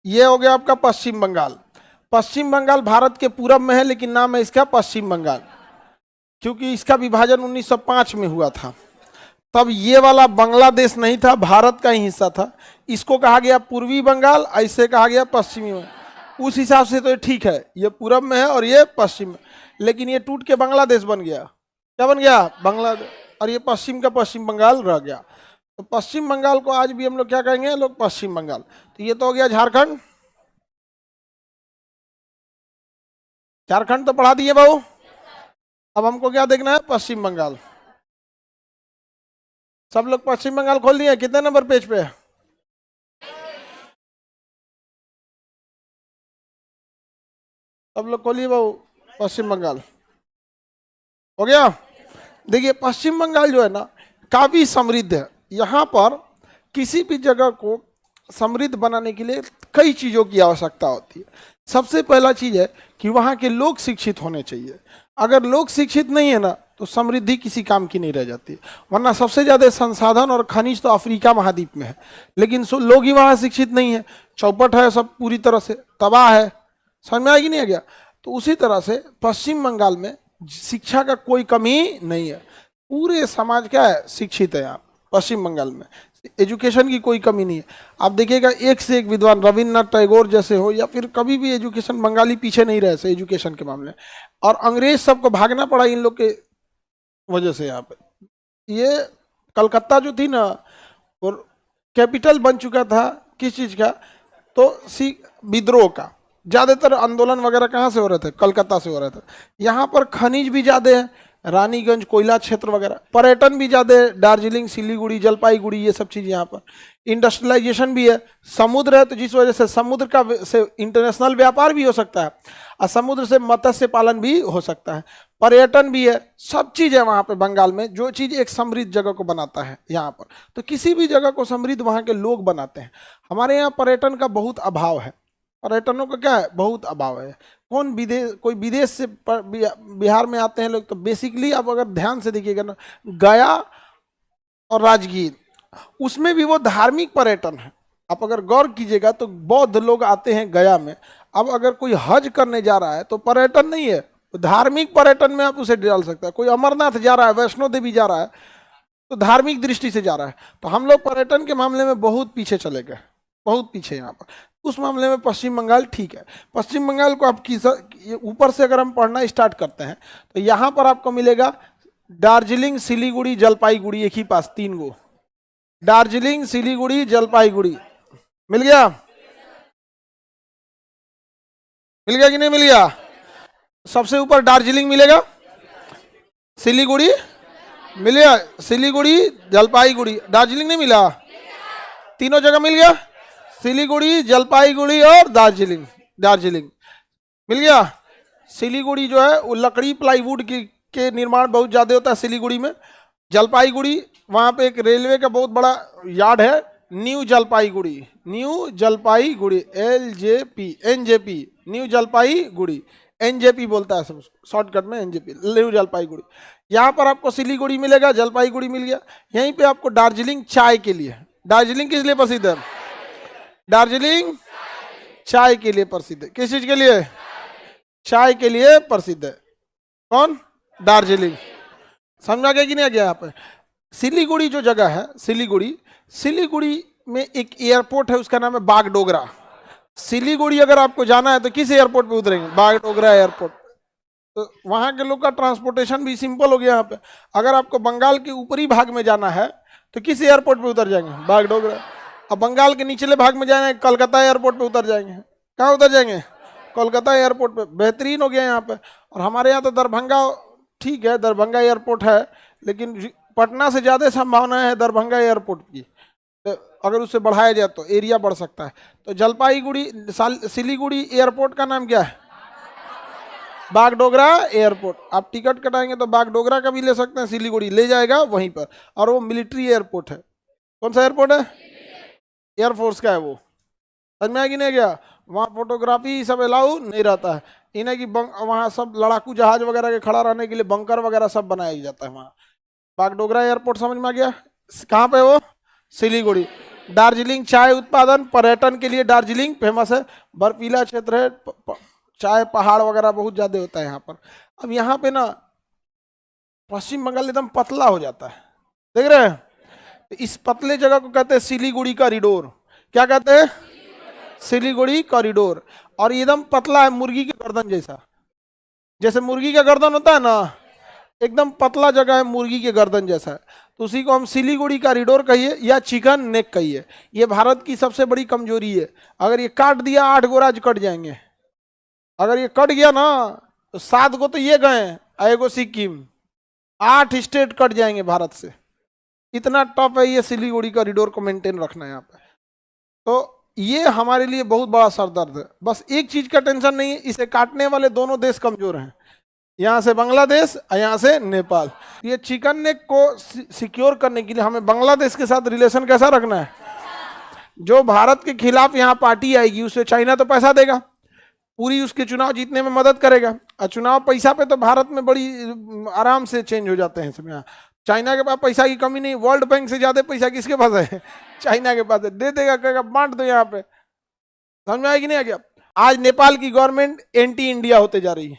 ये हो गया आपका पश्चिम बंगाल। पश्चिम बंगाल भारत के पूरब में है, लेकिन नाम है इसका पश्चिम बंगाल, क्योंकि इसका विभाजन 1905 में हुआ था। तब ये वाला बांग्लादेश नहीं था, भारत का ही हिस्सा था। इसको कहा गया पूर्वी बंगाल, ऐसे कहा गया पश्चिमी बंगाल। उस हिसाब से तो ये ठीक है, ये पूरब में है और ये पश्चिम में, लेकिन ये टूट के बांग्लादेश बन गया। क्या बन गया? बांग्लादेश। और ये पश्चिम का पश्चिम बंगाल रह गया। तो पश्चिम बंगाल को आज भी हम लोग क्या कहेंगे? लोग पश्चिम बंगाल। तो ये तो हो गया झारखंड। झारखंड तो पढ़ा दिए बाबू। अब हमको क्या देखना है? पश्चिम बंगाल। सब लोग पश्चिम बंगाल खोल दिए? कितने नंबर पेज पे है? सब लोग खोलिए बाबू, पश्चिम बंगाल हो गया। देखिए पश्चिम बंगाल जो है ना, काफी समृद्ध है। यहाँ पर किसी भी जगह को समृद्ध बनाने के लिए कई चीजों की आवश्यकता होती है। सबसे पहला चीज है कि वहाँ के लोग शिक्षित होने चाहिए। अगर लोग शिक्षित नहीं है ना, तो समृद्धि किसी काम की नहीं रह जाती। वरना सबसे ज्यादा संसाधन और खनिज तो अफ्रीका महाद्वीप में है, लेकिन लोग ही वहाँ शिक्षित नहीं है। चौपट है, सब पूरी तरह से तबाह है। समझ में आएगी नहीं आ गया? तो उसी तरह से पश्चिम बंगाल में शिक्षा का कोई कमी नहीं है। पूरे समाज क्या है? शिक्षित है यहाँ पश्चिम बंगाल में। एजुकेशन की कोई कमी नहीं है। आप देखिएगा एक से एक विद्वान, रविन्द्रनाथ टैगोर जैसे हो, या फिर कभी भी एजुकेशन, बंगाली पीछे नहीं रहे एजुकेशन के मामले। और अंग्रेज सबको भागना पड़ा इन लोग के वजह से। यहाँ पे ये कलकत्ता जो थी ना, और कैपिटल बन चुका था किस चीज का? तो विद्रोह का। ज्यादातर आंदोलन वगैरह कहाँ से हो रहे थे? कलकत्ता से हो रहे थे। यहाँ पर खनिज भी ज्यादा है, रानीगंज कोयला क्षेत्र वगैरह। पर्यटन भी ज्यादा है, दार्जिलिंग, सिलीगुड़ी, जलपाईगुड़ी, ये सब चीज यहाँ पर। इंडस्ट्रियलाइजेशन भी है, समुद्र है, तो जिस वजह से समुद्र का से इंटरनेशनल व्यापार भी हो सकता है, और समुद्र से मत्स्य पालन भी हो सकता है। पर्यटन भी है, सब चीज है वहाँ पे बंगाल में, जो चीज एक समृद्ध जगह को बनाता है यहाँ पर। तो किसी भी जगह को समृद्ध वहाँ के लोग बनाते हैं। हमारे यहाँ पर्यटन का बहुत अभाव है। पर्यटनों का क्या है? बहुत अभाव है। कोई विदेश से बिहार में आते हैं लोग, तो बेसिकली आप अगर ध्यान से देखिएगा ना, गया और राजगीर, उसमें भी वो धार्मिक पर्यटन है। आप अगर गौर कीजिएगा तो बौद्ध लोग आते हैं गया में। अब अगर कोई हज करने जा रहा है तो पर्यटन नहीं है, तो धार्मिक पर्यटन में आप उसे डाल सकते हैं। कोई अमरनाथ जा रहा है, वैष्णो देवी जा रहा है, तो धार्मिक दृष्टि से जा रहा है। तो हम लोग पर्यटन के मामले में बहुत पीछे चले गए, बहुत पीछे यहाँ पर। उस मामले में पश्चिम बंगाल ठीक है। पश्चिम बंगाल को आप ऊपर से अगर हम पढ़ना स्टार्ट करते हैं, तो यहाँ पर आपको मिलेगा दार्जिलिंग, सिलीगुड़ी, जलपाईगुड़ी, एक ही पास, 3 गो। दार्जिलिंग, सिलीगुड़ी, जलपाईगुड़ी मिल गया? मिल गया कि नहीं मिल गया? सबसे ऊपर दार्जिलिंग मिलेगा, सिलीगुड़ी मिल गया, सिलीगुड़ी, जलपाईगुड़ी। दार्जिलिंग नहीं मिला? तीनों जगह मिल गया, सिलीगुड़ी, जलपाईगुड़ी और दार्जिलिंग। दार्जिलिंग मिल गया। सिलीगुड़ी जो है वो लकड़ी प्लाईवुड के निर्माण बहुत ज़्यादा होता है सिलीगुड़ी में। जलपाईगुड़ी, वहाँ पे एक रेलवे का बहुत बड़ा यार्ड है, new Jalpaiguri. New Jalpaiguri, LJP, NJP, new Jalpaiguri, NJP बोलता है सब शॉर्टकट में, NJP, न्यू जलपाईगुड़ी। यहाँ पर आपको सिलीगुड़ी मिलेगा, जलपाईगुड़ी मिल गया। यहीं पे आपको दार्जिलिंग चाय के लिए। दार्जिलिंग किस लिए प्रसिद्ध है? दार्जिलिंग चाय के लिए प्रसिद्ध है। किस चीज के लिए? चाय के लिए प्रसिद्ध है। कौन? दार्जिलिंग। समझ आ गया कि नहीं आ गया? यहाँ पे सिलीगुड़ी जो जगह है, सिलीगुड़ी में एक एयरपोर्ट है, उसका नाम है बागडोगरा। सिलीगुड़ी अगर आपको जाना है तो किस एयरपोर्ट पे उतरेंगे? बागडोगरा एयरपोर्ट। तो वहाँ के लोग का ट्रांसपोर्टेशन भी सिंपल हो गया यहाँ पे। अगर आपको बंगाल के ऊपरी भाग में जाना है तो किस एयरपोर्ट पे उतर जाएंगे? बागडोगरा। अब बंगाल के निचले भाग में जाएंगे, कलकत्ता एयरपोर्ट पे उतर जाएंगे। कहाँ उतर जाएंगे? कोलकाता एयरपोर्ट पे। बेहतरीन हो गया यहाँ पे। और हमारे यहाँ तो दरभंगा, ठीक है दरभंगा एयरपोर्ट है, लेकिन पटना से ज़्यादा संभावना है दरभंगा एयरपोर्ट की। तो अगर उसे बढ़ाया जाए तो एरिया बढ़ सकता है। तो जलपाईगुड़ी, सिलीगुड़ी एयरपोर्ट का नाम क्या है? बागडोगरा एयरपोर्ट। आप टिकट कटाएंगे तो बागडोगरा का भी ले सकते हैं, सिलीगुड़ी ले जाएगा वहीं पर। और वो मिलिट्री एयरपोर्ट है। कौन सा एयरपोर्ट है? एयरफोर्स का है वो। समझ में आएगी नहीं गया? वहाँ फोटोग्राफी सब अलाउ नहीं रहता है। इन्हें कि वहाँ सब लड़ाकू जहाज वगैरह के खड़ा रहने के लिए बंकर वगैरह सब बनाया जाता है वहाँ। बागडोगरा एयरपोर्ट समझ में आ गया? कहाँ पे वो? सिलीगुड़ी। दार्जिलिंग चाय उत्पादन, पर्यटन के लिए दार्जिलिंग फेमस है, बर्फीला क्षेत्र है, चाय पहाड़ वगैरह बहुत ज्यादा होता है यहाँ पर। अब यहाँ पे ना पश्चिम बंगाल एकदम पतला हो जाता है, देख रहे हैं? इस पतले जगह को कहते हैं सिलीगुड़ी कॉरिडोर। क्या कहते हैं? सिलीगुड़ी कॉरिडोर। और ये एकदम पतला है, मुर्गी के गर्दन जैसा, जैसे मुर्गी का गर्दन होता है ना, एकदम पतला जगह है, मुर्गी के गर्दन जैसा है, तो उसी को हम सिलीगुड़ी कॉरिडोर कहिए या चिकन नेक कहिए। ये भारत की सबसे बड़ी कमजोरी है, अगर ये काट दिया 8 गो राज्य कट जाएंगे, अगर ये कट गया ना तो 7 गो तो ये गए, एगो सिक्किम, 8 स्टेट कट जाएंगे भारत से। इतना टफ है ये सिलीगुड़ी कॉरिडोर को मेंटेन रखना यहाँ पे। तो ये हमारे लिए बहुत बड़ा सरदर्द है। बस एक चीज का टेंशन नहीं है, इसे काटने वाले दोनों देश कमजोर हैं, यहाँ से बांग्लादेश और यहाँ से नेपाल। ये चिकन नेक को सिक्योर करने के लिए हमें बांग्लादेश के साथ रिलेशन कैसा रखना है? जो भारत के खिलाफ यहाँ पार्टी आएगी उसे चाइना तो पैसा देगा, पूरी उसके चुनाव जीतने में मदद करेगा, और चुनाव पैसा पे तो भारत में बड़ी आराम से चेंज हो जाते हैं सब। यहाँ चाइना के पास पैसा की कमी नहीं, वर्ल्ड बैंक से ज्यादा पैसा किसके पास है? चाइना के पास है, दे देगा, कहेगा बांट दो यहाँ पे। समझ में आएगी नहीं आ गया? आज नेपाल की गवर्नमेंट एंटी इंडिया होते जा रही है,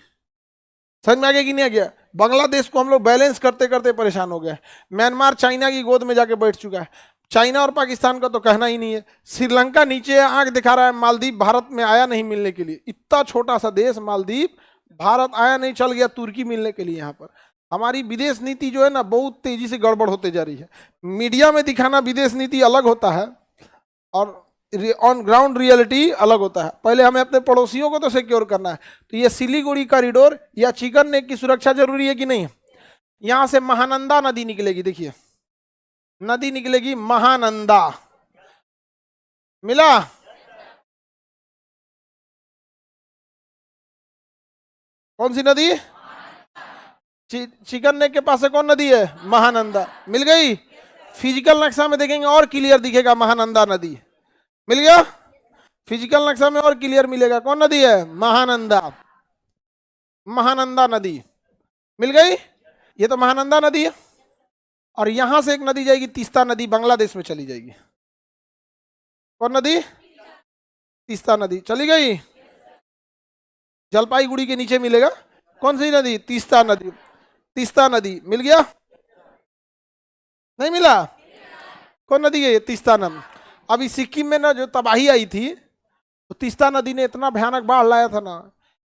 समझ में आ गया कि नहीं आ गया? बांग्लादेश को हम लोग बैलेंस करते करते परेशान हो गए। म्यांमार चाइना की गोद में जाके बैठ चुका है, चाइना और पाकिस्तान का तो कहना ही नहीं है। श्रीलंका नीचे आंख दिखा रहा है, मालदीव भारत में आया नहीं मिलने के लिए, इतना छोटा सा देश मालदीव, भारत आया नहीं, चल गया तुर्की मिलने के लिए। यहाँ पर हमारी विदेश नीति जो है ना बहुत तेजी से गड़बड़ होते जा रही है। मीडिया में दिखाना विदेश नीति अलग होता है और ऑन ग्राउंड रियलिटी अलग होता है। पहले हमें अपने पड़ोसियों को तो सिक्योर करना है। तो ये सिलीगुड़ी कॉरिडोर या चिकन नेक की सुरक्षा जरूरी है कि नहीं? यहां से महानंदा नदी निकलेगी, देखिए नदी निकलेगी महानंदा, मिला? कौन सी नदी? चिकन नेक के पास से कौन नदी है? महानंदा। मिल गई? फिजिकल नक्शा में देखेंगे और क्लियर दिखेगा महानंदा नदी। मिल गया? फिजिकल नक्शा में और क्लियर मिलेगा कौन नदी है? महानंदा। महानंदा नदी मिल गई? ये तो महानंदा नदी है। और यहां से एक नदी जाएगी तीस्ता नदी, बांग्लादेश में चली जाएगी। कौन नदी? तीस्ता नदी चली गई, जलपाईगुड़ी के नीचे मिलेगा। कौन सी नदी? तीस्ता नदी। तीस्ता नदी मिल गया? नहीं मिला? कौन नदी है ये? तीस्ता नदी। अभी सिक्किम में ना जो तबाही आई थी, तो तीस्ता नदी ने इतना भयानक बाढ़ लाया था ना,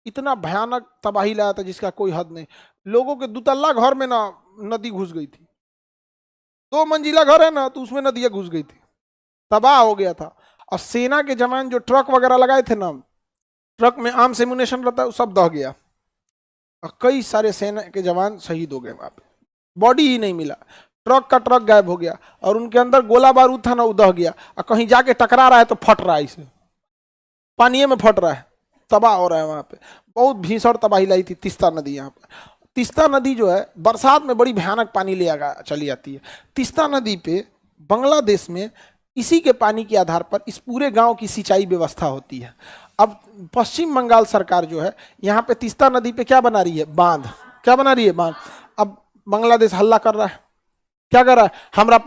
इतना भयानक तबाही लाया था जिसका कोई हद नहीं। लोगों के दुतल्ला घर में ना नदी घुस गई थी, 2 मंजिला घर है ना, तो उसमें नदियां घुस गई थी, तबाह हो गया था। और सेना के जवान जो ट्रक वगैरह लगाए थे ना, ट्रक में आर्म्स एम्युनिशन रहता है, सब दह गया और कई सारे सेना के जवान शहीद हो गए वहां पे, बॉडी ही नहीं मिला, ट्रक का ट्रक गायब हो गया और उनके अंदर गोला बारूद था ना, वो दह गया। और कहीं जाके टकरा रहा है तो फट रहा है, इसे पानी में फट रहा है, तबाह हो रहा है वहां पे। बहुत भीषण तबाही लाई थी तीस्ता नदी। यहाँ पे तीस्ता नदी जो है बरसात में बड़ी भयानक पानी ले चली जाती है। तीस्ता नदी पे बांग्लादेश में इसी के पानी के आधार पर इस पूरे गांव की सिंचाई व्यवस्था होती है। अब पश्चिम बंगाल सरकार जो है यहाँ पे तीस्ता नदी पे क्या बना रही है? बांध। क्या बना रही है? बांध। अब बांग्लादेश हल्ला कर रहा है, क्या कर रहा है? हमारा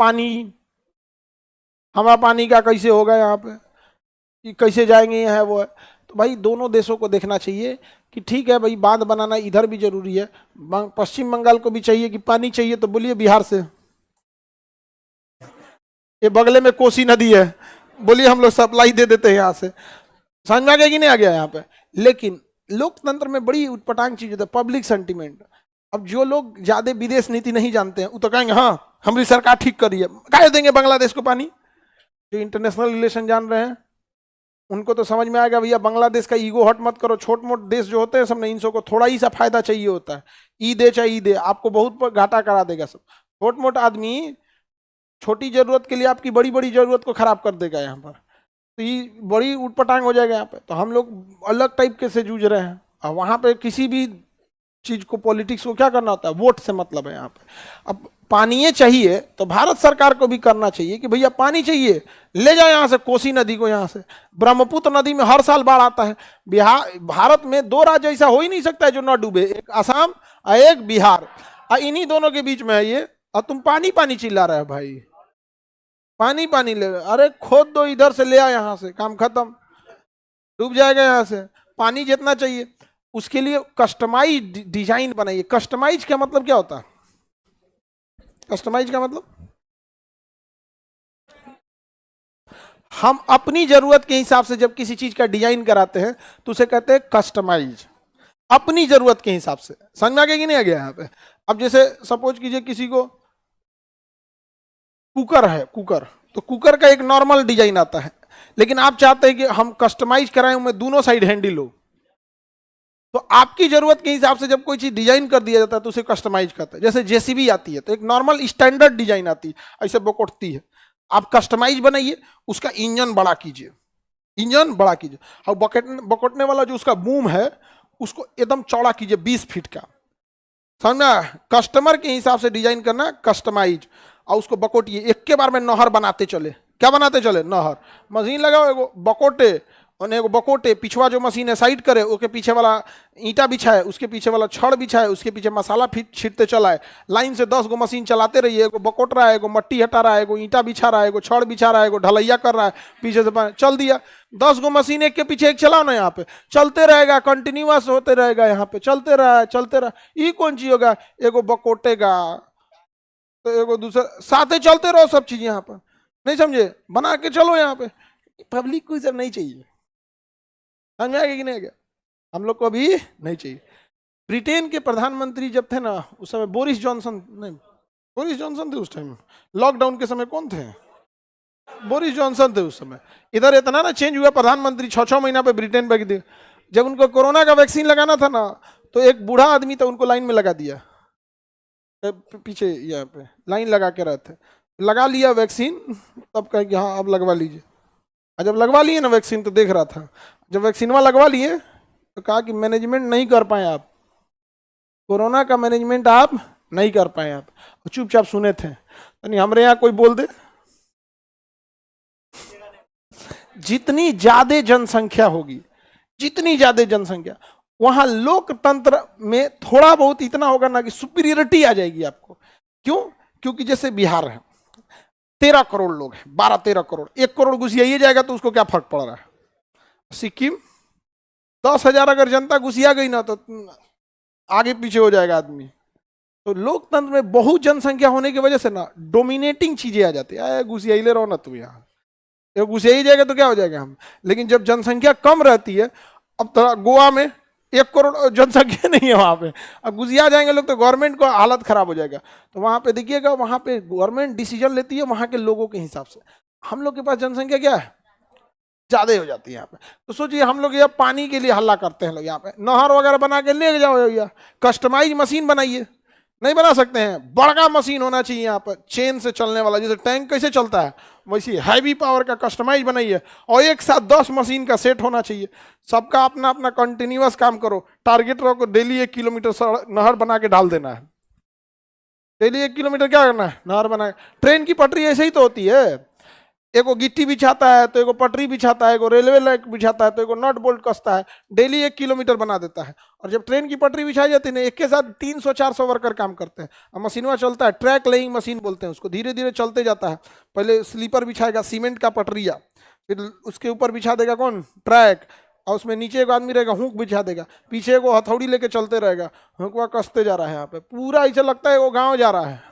पानी का कैसे होगा यहाँ पे, कि कैसे जाएंगे यहाँ वो है। तो भाई दोनों देशों को देखना चाहिए कि ठीक है भाई, बांध बनाना इधर भी जरूरी है, पश्चिम बंगाल को भी चाहिए कि पानी चाहिए तो बोलिए बिहार से, ये बगले में कोसी नदी है, बोलिए हम लोग सप्लाई दे देते हैं यहाँ से। समझ में आ गया कि नहीं आ गया यहाँ पे? लेकिन लोकतंत्र में बड़ी उटपटांग चीज होता है, पब्लिक सेंटीमेंट। अब जो लोग ज्यादा विदेश नीति नहीं जानते हैं वो तो कहेंगे हाँ हमारी सरकार ठीक कर रही है, काहे देंगे बांग्लादेश को पानी। जो इंटरनेशनल रिलेशन जान रहे हैं उनको तो समझ में आएगा भैया, बांग्लादेश का ईगो हट मत करो। छोट मोट देश जो होते हैं सब ने, इनको थोड़ा ही सा फायदा चाहिए होता है, ई दे चाहे ई दे, आपको बहुत घाटा करा देगा सब। छोट मोट आदमी छोटी जरूरत के लिए आपकी बड़ी बड़ी जरूरत को खराब कर देगा यहाँ पर, तो ये बड़ी उटपटांग हो जाएगा यहाँ पे। तो हम लोग अलग टाइप के से जूझ रहे हैं, और वहाँ पे किसी भी चीज को, पॉलिटिक्स को क्या करना होता है? वोट से मतलब है यहाँ पे। अब पानी चाहिए तो भारत सरकार को भी करना चाहिए कि भैया पानी चाहिए, ले जाए यहाँ से कोसी नदी को, यहाँ से ब्रह्मपुत्र नदी में हर साल बाढ़ आता है। बिहार, भारत में 2 राज्य ऐसा हो ही नहीं सकता है जो न डूबे, एक असम और एक बिहार, और इन्हीं दोनों के बीच में है ये, और तुम पानी पानी चिल्ला रहे हो भाई। पानी पानी ले, अरे खोद दो इधर से, ले आ यहाँ से, काम खत्म, डूब जाएगा यहाँ से। पानी जितना चाहिए उसके लिए कस्टमाइज डिजाइन बनाइए। कस्टमाइज का मतलब क्या होता है? कस्टमाइज का मतलब हम अपनी जरूरत के हिसाब से जब किसी चीज का डिजाइन कराते हैं तो उसे कहते हैं कस्टमाइज, अपनी जरूरत के हिसाब से। समझ में आ गया कि नहीं आ गया यहाँ पे? अब जैसे सपोज कीजिए किसी को कुकर है, कुकर, तो कुकर का एक नॉर्मल डिजाइन आता है, लेकिन आप चाहते हैं कि हम कस्टमाइज कराएं, मैं दोनों साइड हैंडल हो, तो आपकी जरूरत के हिसाब से जब कोई चीज डिजाइन कर दिया जाता है तो उसे कस्टमाइज करते हैं। जैसे जेसीबी आती है तो एक नॉर्मल स्टैंडर्ड डिजाइन आती है, ऐसे बोकोटती है, आप कस्टमाइज बनाइए, उसका इंजन बड़ा कीजिए, इंजन बड़ा कीजिए, और बकोटने वाला जो उसका बूम है उसको एकदम चौड़ा कीजिए 20 फीट का। समझना? कस्टमर के हिसाब से डिजाइन करना, कस्टमाइज, और उसको बकोटिए। एक के बार में नहर बनाते चले। क्या बनाते चले? नहर। मशीन लगाओ, एगो बकोटे और एगो बकोटे, पिछवा जो मशीन है साइड करे, उसके पीछे वाला ईंटा बिछाए, उसके पीछे वाला छड़ बिछाए, उसके पीछे मसाला छींटते चलाए। लाइन से 10 गो मशीन चलाते रहिए, एगो बकोट रहा है, एगो मट्टी हटा रहा है, एगो ईंटा बिछा रहा है, एगो छड़ बिछा रहा है, एगो ढलैया कर रहा है, पीछे से चल दिया। 10 गो मशीन एक के पीछे एक चलाओ ना, यहाँ पे चलते रहेगा, कंटिन्यूअस होते रहेगा, यहाँ पे चलते रहा, चलते रहा। ये कौन चीज होगा? एगो बकोटेगा तो एगो दूसरा, साथे चलते रहो सब चीज यहाँ पर। नहीं समझे? बना के चलो यहाँ पे। पब्लिक को सब नहीं चाहिए। समझ में आ गया कि नहीं आ गया? हम लोग को अभी नहीं चाहिए। ब्रिटेन के प्रधानमंत्री जब थे ना, उस समय बोरिस जॉनसन, नहीं बोरिस जॉनसन थे उस टाइम, लॉकडाउन के समय कौन थे? बोरिस जॉनसन थे उस समय। इधर इतना ना चेंज हुआ, प्रधानमंत्री 6-6 महीना पे ब्रिटेन पे गए। जब उनको कोरोना का वैक्सीन लगाना था ना, तो एक बूढ़ा आदमी था, उनको लाइन में लगा दिया, पीछे यहाँ पे लाइन लगा के रहते, लगा लिया वैक्सीन, तब कहे कि हाँ अब लगवा लीजिए। और जब लगवा लिए ना वैक्सीन, तो देख रहा था, जब वैक्सीन लगवा लिए तो कहा कि मैनेजमेंट नहीं कर पाए आप, कोरोना का मैनेजमेंट आप नहीं कर पाए आप, चुपचाप सुने थे। यानी हमारे यहाँ कोई बोल दे, जितनी ज्यादा जनसंख्या होगी, जितनी ज्यादा जनसंख्या, वहां लोकतंत्र में थोड़ा बहुत इतना होगा ना कि सुपीरियरिटी आ जाएगी आपको। क्यों? क्योंकि जैसे बिहार है, 13 करोड़ लोग हैं, 12-13 करोड़, 1 करोड़ घुसियाइए जाएगा तो उसको क्या फर्क पड़ रहा है? सिक्किम 10,000 अगर जनता घुसिया गई ना, तो आगे पीछे हो जाएगा आदमी। तो लोकतंत्र में बहुत जनसंख्या होने की वजह से ना डोमिनेटिंग चीजें आ जाती है। घुसियाइले रहो ना तुम, यहाँ घुसियाई जाएगा तो क्या हो जाएगा हम। लेकिन जब जनसंख्या कम रहती है, अब थोड़ा गोवा में 1 करोड़ जनसंख्या नहीं है वहां पे, अब घुसिया जाएंगे लोग तो गवर्नमेंट को हालत खराब हो जाएगा। तो वहां पे देखिएगा, वहां पे गवर्नमेंट डिसीजन लेती है वहां के लोगों के हिसाब से। हम लोग के पास जनसंख्या क्या है, ज्यादा हो जाती है यहाँ पे। तो सोचिए हम लोग यहाँ पानी के लिए हल्ला करते हैं, लोग यहाँ पे नहर वगैरह बना के ले जाओ, या कस्टमाइज मशीन बनाइए, नहीं बना सकते हैं। बड़ा मशीन होना चाहिए यहाँ पर, चेन से चलने वाला, जैसे टैंक कैसे चलता है वैसी हैवी पावर का कस्टमाइज बनाइए, और एक साथ 10 मशीन का सेट होना चाहिए। सबका अपना अपना कंटिन्यूअस काम करो, टारगेट रखो, डेली 1 किलोमीटर नहर बना के डाल देना है। डेली 1 किलोमीटर क्या करना है? नहर बना। ट्रेन की पटरी ऐसे ही तो होती है, एगो गिट्टी बिछाता है तो एगो पटरी बिछाता है, एगो रेलवे लाइन बिछाता है तो एगो नट बोल्ट कसता है, डेली 1 किलोमीटर बना देता है। और जब ट्रेन की पटरी बिछाई जाती है ना, एक के साथ 300-400 वर्कर काम करते हैं, और मशीनवा चलता है, ट्रैक लेइंग मशीन बोलते हैं उसको, धीरे धीरे चलते जाता है। पहले स्लीपर बिछाएगा, सीमेंट का पटरिया, फिर उसके ऊपर बिछा देगा कौन? ट्रैक, और उसमें नीचे एक आदमी रहेगा, हुक बिछा देगा, पीछे को हथौड़ी लेके चलते रहेगा, हुकवा कसते जा रहा है। यहाँ पे पूरा ऐसा लगता है वो गाँव जा रहा है,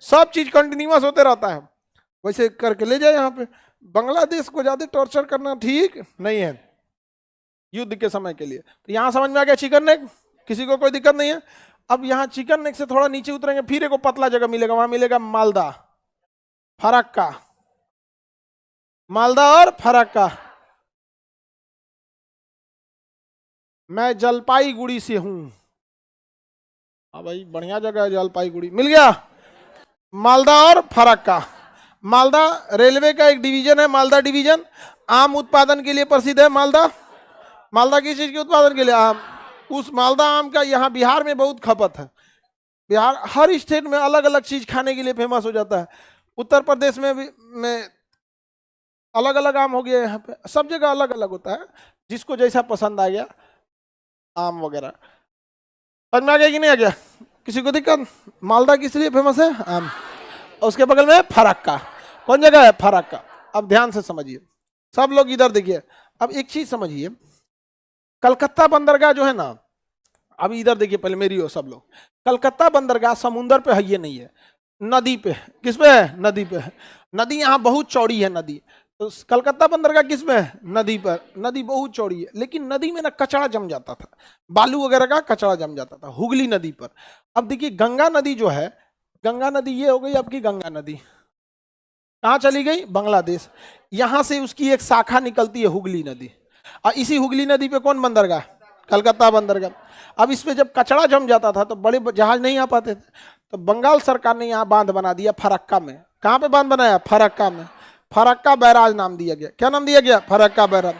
सब चीज कंटिन्यूअस होते रहता है, वैसे करके ले जाए। यहाँ पे बांग्लादेश को ज्यादा टॉर्चर करना ठीक नहीं है युद्ध के समय के लिए। तो यहाँ समझ में आ गया चिकन नेक, किसी को कोई दिक्कत नहीं है। अब यहाँ चिकन नेक से थोड़ा नीचे उतरेंगे, फिर एक पतला जगह मिलेगा, वहां मिलेगा मालदा, फरक्का, मालदा और फरक्का। मैं जलपाईगुड़ी से हूं। हाँ भाई बढ़िया जगह है जलपाईगुड़ी, मिल गया। मालदा और फरक्का। मालदा रेलवे का एक डिवीजन है, मालदा डिवीजन। आम उत्पादन के लिए प्रसिद्ध है मालदा। मालदा किस चीज के उत्पादन के लिए? आम। उस मालदा आम का यहाँ बिहार में बहुत खपत है। बिहार हर स्टेट में अलग अलग चीज खाने के लिए फेमस हो जाता है। उत्तर प्रदेश में भी अलग अलग आम हो गया, यहाँ पे सब जगह अलग अलग होता है, जिसको जैसा पसंद आ गया आम वगैरह। समझ में आ गया कि नहीं आ गया? किसी को दिक्कत? मालदा किस लिए फेमस है? आम। उसके बगल में फरक्का। कौन जगह है? फरक्का। अब ध्यान से समझिए सब लोग, इधर देखिए। अब एक चीज समझिए, कलकत्ता बंदरगाह जो है ना, अब इधर देखिए पहले मेरी हो सब लोग। कलकत्ता बंदरगाह समुंदर पे है, ये नहीं है, नदी पे है। किस पे है? नदी पे है। नदी यहाँ बहुत चौड़ी है नदी। तो कलकत्ता बंदरगाह किस में है? नदी पर। नदी बहुत चौड़ी है, लेकिन नदी में ना कचरा जम जाता था, बालू वगैरह का कचरा जम जाता था, हुगली नदी पर। अब देखिए गंगा नदी जो है, गंगा नदी ये हो गई आपकी गंगा नदी, कहाँ चली गई? बांग्लादेश। यहां से उसकी एक शाखा निकलती है हुगली नदी, और इसी हुगली नदी पे कौन बंदरगाह? कलकत्ता बंदरगाह। अब इस पे जब कचरा जम जाता था तो बड़े जहाज नहीं आ पाते थे, तो बंगाल सरकार ने यहाँ बांध बना दिया फरक्का में। कहाँ पे बांध बनाया? फरक्का में। फरक्का बैराज नाम दिया गया। क्या नाम दिया गया? फरक्का बैराज।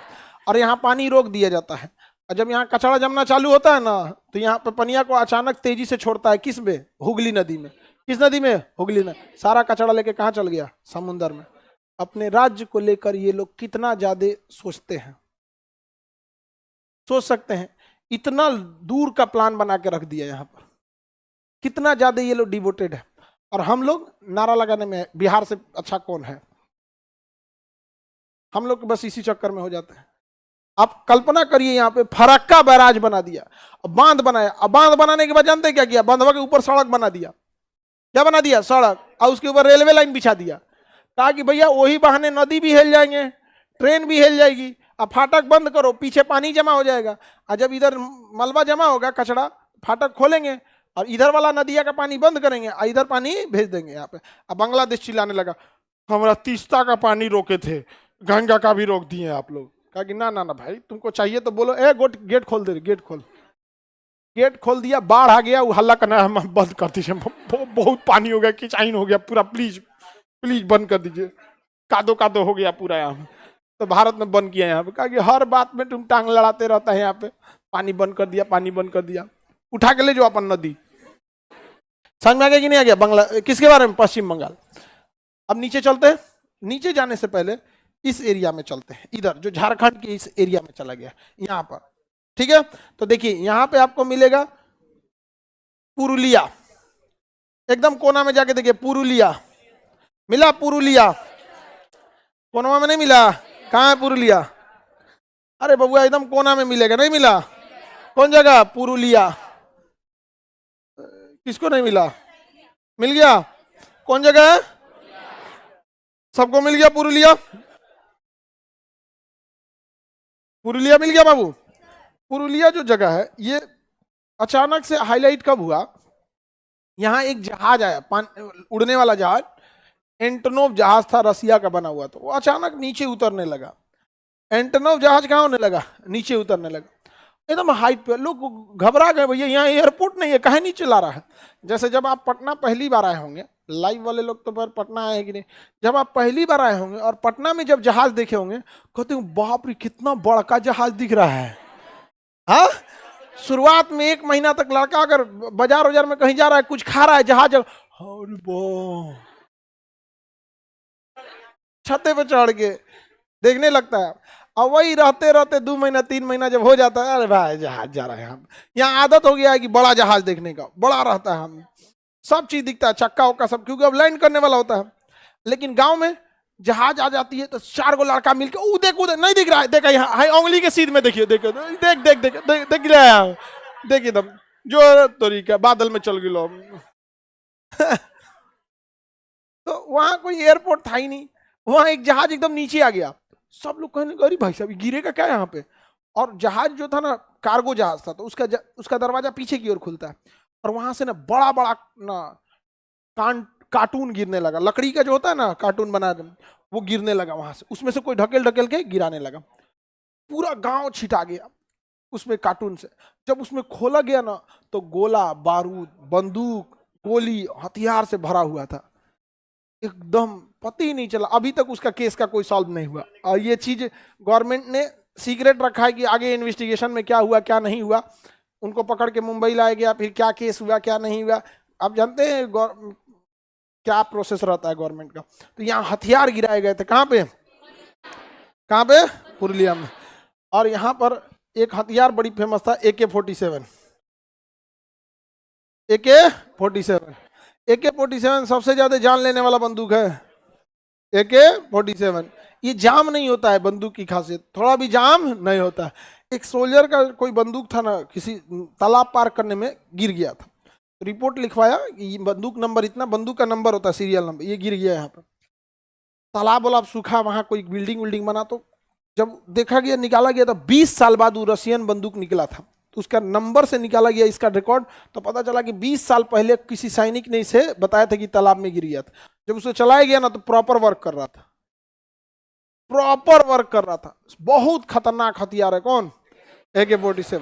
और यहाँ पानी रोक दिया जाता है, और जब यहाँ कचरा जमना चालू होता है ना, तो यहाँ पे पनिया को अचानक तेजी से छोड़ता है। किस में? हुगली नदी में। किस नदी में? हुगली नदी। सारा कचरा लेके कहाँ चल गया? समुद्र में। अपने राज्य को लेकर ये लोग कितना ज्यादा सोचते हैं, सोच सकते हैं? इतना दूर का प्लान बना के रख दिया यहाँ पर, कितना ज्यादा ये लोग डिवोटेड है। और हम लोग नारा लगाने में बिहार से अच्छा कौन है, हम लोग बस इसी चक्कर में हो जाते हैं। आप कल्पना करिए, यहाँ पे फरक्का बैराज बना दिया, अब बांध बनाया। अब बांध बनाने के बाद जानते हैं क्या किया? बांधवा के ऊपर सड़क बना दिया। क्या बना दिया? सड़क। और उसके ऊपर रेलवे लाइन बिछा दिया, ताकि भैया वही बहाने नदी भी हिल जाएंगे, ट्रेन भी हिल जाएगी। अब फाटक बंद करो, पीछे पानी जमा हो जाएगा, और जब इधर मलबा जमा होगा, कचरा, फाटक खोलेंगे और इधर वाला नदिया का पानी बंद करेंगे, और इधर पानी भेज देंगे यहाँ पे। अब बांग्लादेश चिल्लाने लगा, हमारा तीस्ता का पानी रोके थे, गंगा का भी रोक दिए आप लोग। कहा कि ना ना ना भाई, तुमको चाहिए तो बोलो। ए गेट खोल दे, गेट खोल। गेट खोल दिया, बाढ़ आ गया, वो हल्ला करना हम बंद कर दीजिए, बहुत पानी हो गया, किचाइन हो गया पूरा, प्लीज प्लीज बंद कर दीजिए, कादो कादो हो गया पूरा यहाँ। तो भारत ने बंद किया यहाँ पे, कहा कि हर बात में तुम टांग लड़ाते रहता है यहाँ पे, पानी बंद कर दिया, पानी बंद कर दिया, उठा के ले जाओ अपन नदी। समझ में आ गया कि नहीं आ गया? बांग्ला किसके बारे में? पश्चिम बंगाल। अब नीचे चलते हैं, नीचे जाने से पहले इस एरिया में चलते हैं, इधर जो झारखंड के इस एरिया में चला गया यहाँ पर, ठीक है। तो देखिए यहाँ पे आपको मिलेगा पुरुलिया, एकदम कोना में जाके देखिए, पुरुलिया मिला? पुरुलिया कोना में नहीं मिला? कहाँ है पुरुलिया? अरे बबुआ एकदम कोना में मिलेगा, नहीं मिला? कौन जगह? पुरुलिया। किसको नहीं मिला? मिल गया। कौन जगह है? सबको मिल गया पुरुलिया? पुरुलिया मिल गया बाबू। पुरुलिया जो जगह है, ये अचानक से हाईलाइट कब हुआ? यहाँ एक जहाज आया, उड़ने वाला जहाज, एंटोनोव जहाज था, रसिया का बना हुआ, तो वो अचानक नीचे उतरने लगा। एंटोनोव जहाज कहाँ होने लगा? नीचे उतरने लगा, एकदम हाइट पे। लोग घबरा गए, भैया यहाँ एयरपोर्ट नहीं है, कहाँ नीचे ला रहा है? जैसे जब आप पटना पहली बार आए होंगे, लाइव वाले लोग तो पर पटना आए कि नहीं, जब आप पहली बार आए होंगे और पटना में जब जहाज देखे होंगे, कहते हो बाप रे कितना बड़ा जहाज दिख रहा है। हाँ, शुरुआत में 1 महीना तक लड़का अगर बाजार में कहीं जा रहा है, कुछ खा रहा है, जहाज छते पे चढ़ के देखने लगता है। और वही रहते रहते 2 महीना 3 महीना जब हो जाता है, अरे भाई जहाज जा रहा है, हम यहाँ आदत हो गया है कि बड़ा जहाज देखने का, बड़ा रहता है, हम सब चीज दिखता है, चक्का उक्का सब, क्योंकि अब लैंड करने वाला होता है। लेकिन गांव में जहाज आ जाती है तो 4 गो लड़का मिलकर ऊ देख नहीं दिख रहा है, देखा यहाँ उंगली के सीध में देखिए, देखो देख देख देख देख देख रहा है, देखिए एकदम जो तरीका बादल में चल गई। तो वहां कोई एयरपोर्ट था ही नहीं, वहां एक जहाज एकदम नीचे आ गया। सब लोग कहने अरे भाई साहब गिरेगा क्या यहाँ पे? और जहाज जो था ना, कार्गो जहाज था, तो उसका दरवाजा पीछे की ओर खुलता है, और वहां से ना बड़ा बड़ा ना कार्टून गिरने लगा, लकड़ी का जो होता है ना कार्टून बना, वो गिरने लगा वहां से। उसमें से कोई ढकेल ढकेल के गिराने लगा, पूरा गांव छिटा गया उसमें कार्टून से। जब उसमें खोला गया ना, तो गोला बारूद, बंदूक, गोली, हथियार से भरा हुआ था, एकदम पता ही नहीं चला। अभी तक उसका केस का कोई सॉल्व नहीं हुआ, और ये चीज गवर्नमेंट ने सीक्रेट रखा है कि आगे इन्वेस्टिगेशन में क्या हुआ क्या नहीं हुआ। उनको पकड़ के मुंबई लाया गया, फिर क्या केस हुआ क्या नहीं हुआ, आप जानते हैं क्या प्रोसेस रहता है गवर्नमेंट का। तो यहाँ हथियार गिराए गए थे, कहाँ पे? पुरुलिया में। और यहाँ पर एक हथियार बड़ी फेमस था, AK-47। AK-47 सबसे ज्यादा जान लेने वाला बंदूक है। AK-47। ये जाम नहीं होता है बंदूक की खासियत, थोड़ा भी जाम नहीं होता है। एक सोल्जर का कोई बंदूक था ना, किसी तालाब पार करने में गिर गया था, रिपोर्ट लिखवाया कि ये बंदूक नंबर इतना, बंदूक का नंबर होता है सीरियल नंबर, ये गिर गया यहाँ पर। तालाब वालाब सूखा, वहां कोई बिल्डिंग विल्डिंग बना, तो जब देखा गया निकाला गया तो 20 साल बाद वो रशियन बंदूक निकला था, तो उसका नंबर से निकाला गया इसका रिकॉर्ड, तो पता चला कि 20 साल पहले किसी सैनिक ने इसे बताया था कि तालाब में गिर गया था। जब उसे चलाया गया ना तो प्रॉपर वर्क कर रहा था, प्रॉपर वर्क कर रहा था। बहुत खतरनाक हथियार है। कौन? AK-47।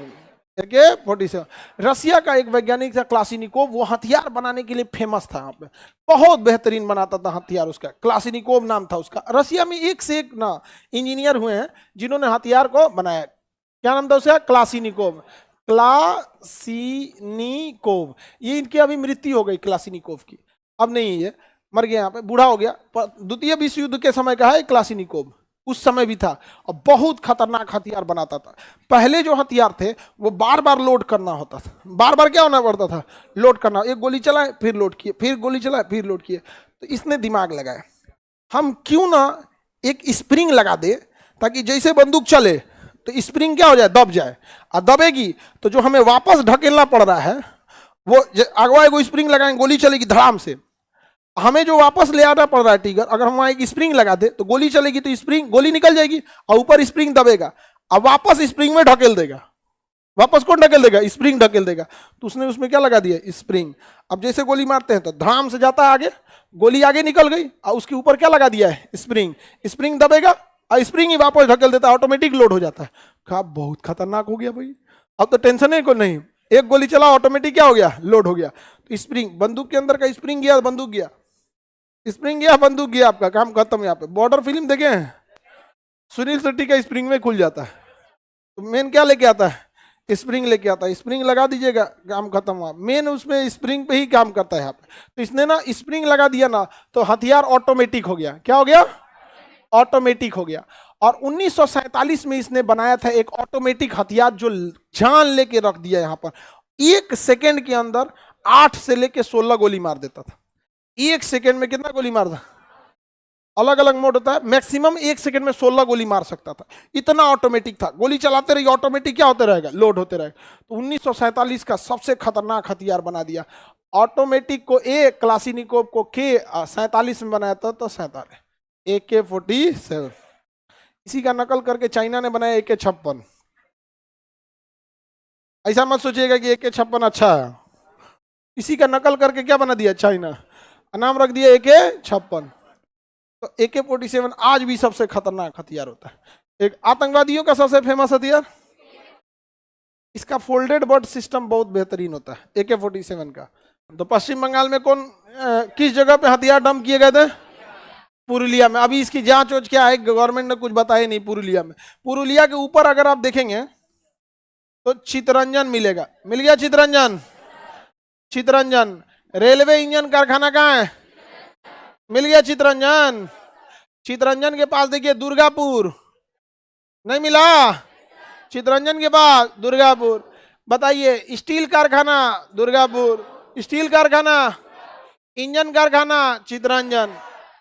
AK-47 रसिया का एक वैज्ञानिक था क्लासिनिकोव, वो हथियार बनाने के लिए फेमस था। यहाँ पे बहुत बेहतरीन बनाता था हथियार, उसका क्लासिनिकोव नाम था उसका। रसिया में एक से एक ना इंजीनियर हुए हैं जिन्होंने हथियार को बनाया। क्या नाम था उसका? क्लासिनिकोव। क्लासिनिकोव, ये इनकी अभी मृत्यु हो गई क्लासिनिकोव की, अब नहीं, ये मर गया, यहाँ पे बूढ़ा हो गया। द्वितीय विश्व युद्ध के समय का है क्लासिनिकोव, उस समय भी था, और बहुत खतरनाक हथियार बनाता था। पहले जो हथियार थे वो बार बार लोड करना होता था, बार बार क्या होना पड़ता था? लोड करना। एक गोली चलाए फिर लोड किए, फिर गोली चलाए फिर लोड किए। तो इसने दिमाग लगाया, हम क्यों ना एक स्प्रिंग लगा दे, ताकि जैसे बंदूक चले तो स्प्रिंग क्या हो जाए? दब जाए, और दबेगी तो जो हमें वापस ढकेलना पड़ रहा है वो अगवा एगो स्प्रिंग लगाएंगे, गोली चलेगी धड़ाम से, हमें जो वापस ले आना पड़ रहा है टिगर, अगर हम वहां एक स्प्रिंग लगा दे तो गोली चलेगी, तो स्प्रिंग, गोली निकल जाएगी और ऊपर स्प्रिंग दबेगा, अब वापस स्प्रिंग में ढकेल देगा। वापस कौन ढकेल देगा? स्प्रिंग ढकेल देगा। तो उसने उसमें क्या लगा दिया? स्प्रिंग। अब जैसे गोली मारते हैं तो धड़ाम से जाता है आगे, गोली आगे निकल गई और उसके ऊपर क्या लगा दिया है? स्प्रिंग। स्प्रिंग दबेगा और स्प्रिंग ही वापस ढकेल देता है, ऑटोमेटिक लोड हो जाता है। कहा बहुत खतरनाक हो गया भाई, अब तो टेंशन है को नहीं, एक गोली चला ऑटोमेटिक क्या हो गया? लोड हो गया। तो स्प्रिंग, बंदूक के अंदर का स्प्रिंग गया, बंदूक गया, स्प्रिंग गया, बंदूक गया, आपका काम खत्म। यहाँ पे बॉर्डर फिल्म देखे हैं? सुनील शेट्टी का स्प्रिंग में खुल जाता है। तो मेन क्या लेके आता है? स्प्रिंग लेके आता है। स्प्रिंग लगा दीजिएगा, काम खत्म हुआ। मेन उसमें स्प्रिंग पे ही काम करता है यहाँ पे। तो इसने ना स्प्रिंग लगा दिया ना तो हथियार ऑटोमेटिक हो गया। क्या हो गया? ऑटोमेटिक हो गया। और 1947 में इसने बनाया था एक ऑटोमेटिक हथियार जो जान लेके रख दिया यहाँ पर। 1 सेकेंड के अंदर 8 से लेके 16 गोली मार देता था। 1 सेकेंड में कितना गोली मारता? अलग अलग मोड होता है, मैक्सिमम 1 सेकेंड में 16 गोली मार सकता था, इतना ऑटोमेटिक था। गोली चलाते रहिए, ऑटोमेटिक क्या होते रहेगा? लोड होते रहेगा। तो 1947 का सबसे खतरनाक हथियार बना दिया। ऑटोमेटिक को ए, क्लासिनिकोव को के, 47 में बनाया था, तो 47 AK-47। इसी का नकल करके चाइना ने बनाया AK-56। ऐसा मत सोचिएगा कि AK-56 अच्छा है, इसी का नकल करके क्या बना दिया चाइना, नाम रख दिया AK-56। तो AK-47 आज भी सबसे खतरनाक हथियार होता है। एक आतंकवादियों का सबसे फेमस हथियार, इसका फोल्डेड बट सिस्टम बहुत बेहतरीन होता है AK-47 का। तो पश्चिम बंगाल में कौन किस जगह पे हथियार डंप किए गए थे? पुरुलिया में। अभी इसकी जांच वोच क्या है, गवर्नमेंट ने कुछ बताया नहीं। पुरुलिया में, पुरुलिया के ऊपर अगर आप देखेंगे तो चितरंजन मिलेगा। मिल गया चितरंजन? चितरंजन। रेलवे इंजन कारखाना कहाँ है? मिल गया चितरंजन। चितरंजन के पास देखिए दुर्गापुर, नहीं मिला? चितरंजन के पास दुर्गापुर। बताइए, स्टील कारखाना दुर्गापुर, स्टील कारखाना, इंजन कारखाना चितरंजन,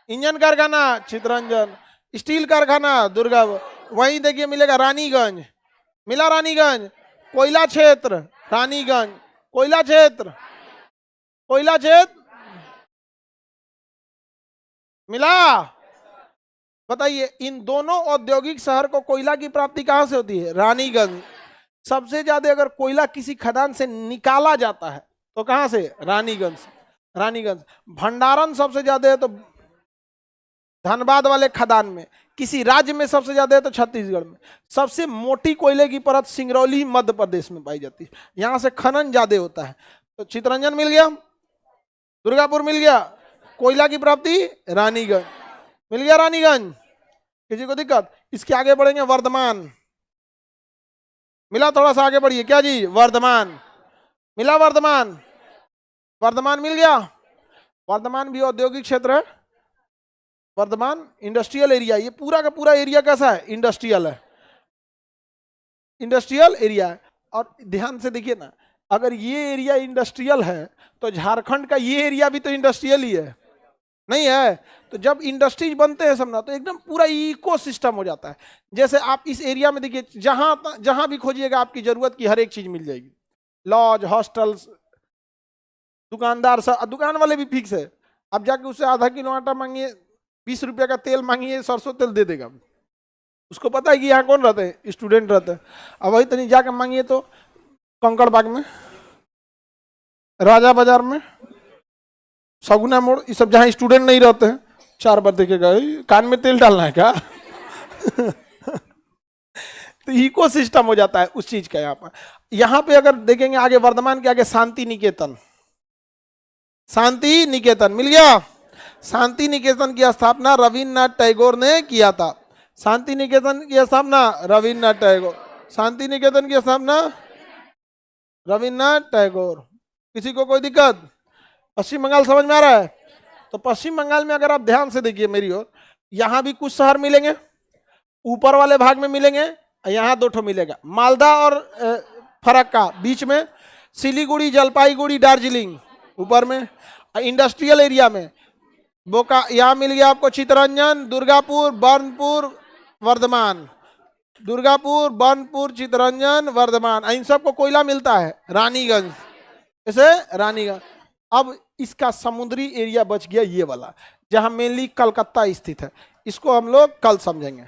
इंजन कारखाना चितरंजन, स्टील कारखाना दुर्गापुर। वहीं देखिए मिलेगा रानीगंज। मिला रानीगंज? कोयला क्षेत्र रानीगंज, कोयला क्षेत्र, कोयला क्षेत्र मिला? बताइए, इन दोनों औद्योगिक शहर को कोयला की प्राप्ति कहां से होती है? रानीगंज। सबसे ज्यादा अगर कोयला किसी खदान से निकाला जाता है तो कहां से? रानीगंज। रानीगंज। भंडारण सबसे ज्यादा है तो धनबाद वाले खदान में। किसी राज्य में सबसे ज्यादा है तो छत्तीसगढ़ में। सबसे मोटी कोयले की परत सिंगरौली मध्य प्रदेश में पाई जाती है, यहां से खनन ज्यादा होता है। तो चितरंजन मिल गया, दुर्गापुर मिल गया, कोयला की प्राप्ति रानीगंज मिल गया। रानीगंज, किसी को दिक्कत? इसके आगे बढ़ेंगे, वर्धमान मिला? थोड़ा सा आगे बढ़िए, क्या जी? वर्धमान मिला? वर्धमान, वर्धमान मिल गया। वर्धमान भी औद्योगिक क्षेत्र है। वर्धमान इंडस्ट्रियल एरिया, ये पूरा का पूरा एरिया कैसा है? इंडस्ट्रियल है, इंडस्ट्रियल एरिया है। और ध्यान से देखिए ना, अगर ये एरिया इंडस्ट्रियल है तो झारखंड का ये एरिया भी तो इंडस्ट्रियल ही है। नहीं है। तो जब इंडस्ट्रीज बनते हैं सब ना, तो एकदम पूरा इको सिस्टम हो जाता है। जैसे आप इस एरिया में देखिए, जहां जहां भी खोजिएगा आपकी जरूरत की हर एक चीज मिल जाएगी। लॉज, हॉस्टल्स, दुकानदार, दुकान वाले भी फिक्स है। अब जाके उससे आधा किलो आटा मांगिए, 20 रुपए का तेल मांगिए, सरसों तेल दे देगा। उसको पता है कि यहाँ कौन रहते हैं, स्टूडेंट रहते हैं। अब वही तनी जाके मांगिए तो कंकड़ बाग में, राजा बाजार में, सगुना मोड़, ये सब जहाँ स्टूडेंट नहीं रहते हैं, 4 बार देखेगा कान में तेल डालना है क्या। तो इको सिस्टम हो जाता है उस चीज का। यहाँ पे अगर देखेंगे आगे, वर्धमान के आगे शांति निकेतन, शांति निकेतन मिल गया। शांति निकेतन की स्थापना रविन्द्रनाथ टैगोर ने किया था। शांति निकेतन की स्थापना रविन्द्रनाथ टैगोर, शांति निकेतन की स्थापना रविन्द्रनाथ टैगोर। किसी को कोई दिक्कत? पश्चिम बंगाल समझ में आ रहा है? तो पश्चिम बंगाल में अगर आप ध्यान से देखिए मेरी ओर, यहां भी कुछ शहर मिलेंगे, ऊपर वाले भाग में मिलेंगे, यहाँ 2 ठो मिलेगा, मालदा और फरक्का बीच में, सिलीगुड़ी, जलपाईगुड़ी, दार्जिलिंग ऊपर में, इंडस्ट्रियल एरिया में बोका, यहाँ मिल गया आपको चितरंजन, दुर्गापुर, बर्नपुर, वर्धमान, दुर्गापुर, बर्नपुर, चितरंजन, वर्धमान। इन सबको कोयला मिलता है, रानीगंज, ऐसे रानीगंज। अब इसका समुद्री एरिया बच गया ये वाला, जहां मेनली कलकत्ता स्थित है। इसको हम लोग कल समझेंगे।